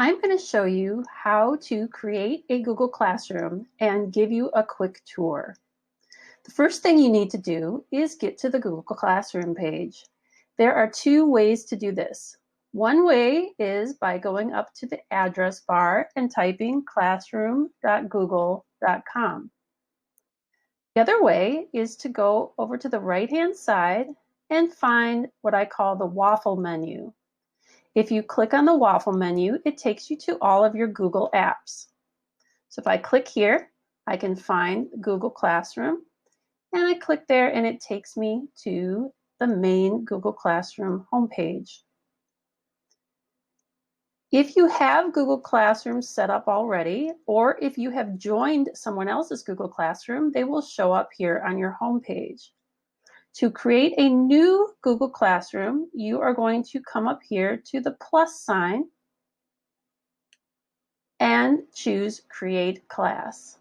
I'm going to show you how to create a Google Classroom and give you a quick tour. The first thing you need to do is get to the Google Classroom page. There are two ways to do this. One way is by going up to the address bar and typing classroom.google.com. The other way is to go over to the right-hand side and find what I call the waffle menu. If you click on the waffle menu, it takes you to all of your Google apps. So if I click here, I can find Google Classroom, and I click there and it takes me to the main Google Classroom homepage. If you have Google Classroom set up already, or if you have joined someone else's Google Classroom, they will show up here on your homepage. To create a new Google Classroom, you are going to come up here to the plus sign and choose Create Class.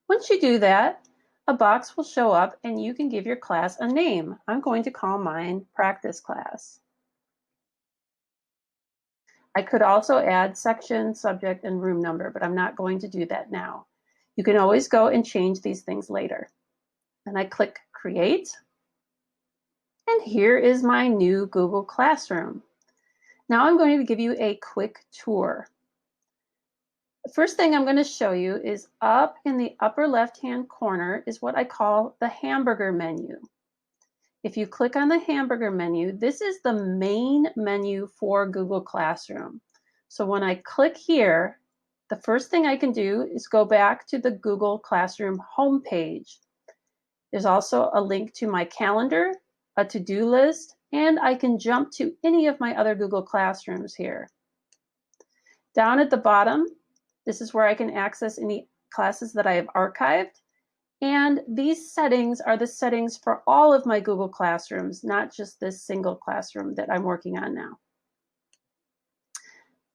Once you do that, a box will show up and you can give your class a name. I'm going to call mine Practice Class. I could also add section, subject, and room number, but I'm not going to do that now. You can always go and change these things later. And I click Create. And here is my new Google Classroom. Now I'm going to give you a quick tour. The first thing I'm going to show you is up in the upper left-hand corner is what I call the hamburger menu. If you click on the hamburger menu, this is the main menu for Google Classroom. So when I click here, the first thing I can do is go back to the Google Classroom homepage. There's also a link to my calendar, a to-do list, and I can jump to any of my other Google Classrooms here. Down at the bottom, this is where I can access any classes that I have archived. And these settings are the settings for all of my Google Classrooms, not just this single classroom that I'm working on now.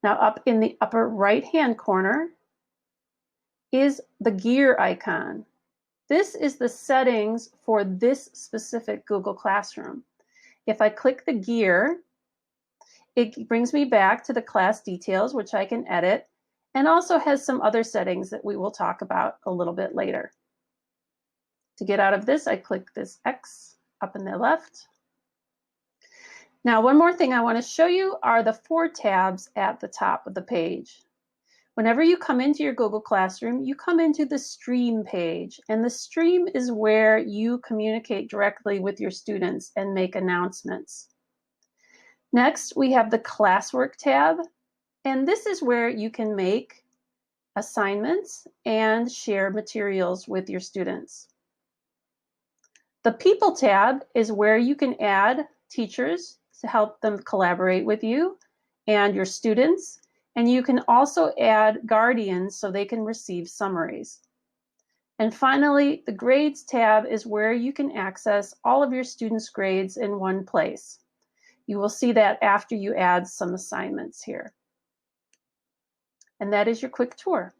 Now up in the upper right-hand corner is the gear icon. This is the settings for this specific Google Classroom. If I click the gear, it brings me back to the class details, which I can edit, and also has some other settings that we will talk about a little bit later. To get out of this, I click this X up in the left. Now, one more thing I want to show you are the 4 tabs at the top of the page. Whenever you come into your Google Classroom, you come into the Stream page, and the Stream is where you communicate directly with your students and make announcements. Next, we have the Classwork tab, and this is where you can make assignments and share materials with your students. The People tab is where you can add teachers to help them collaborate with you and your students, and you can also add guardians so they can receive summaries. And finally, the Grades tab is where you can access all of your students' grades in one place. You will see that after you add some assignments here. And that is your quick tour.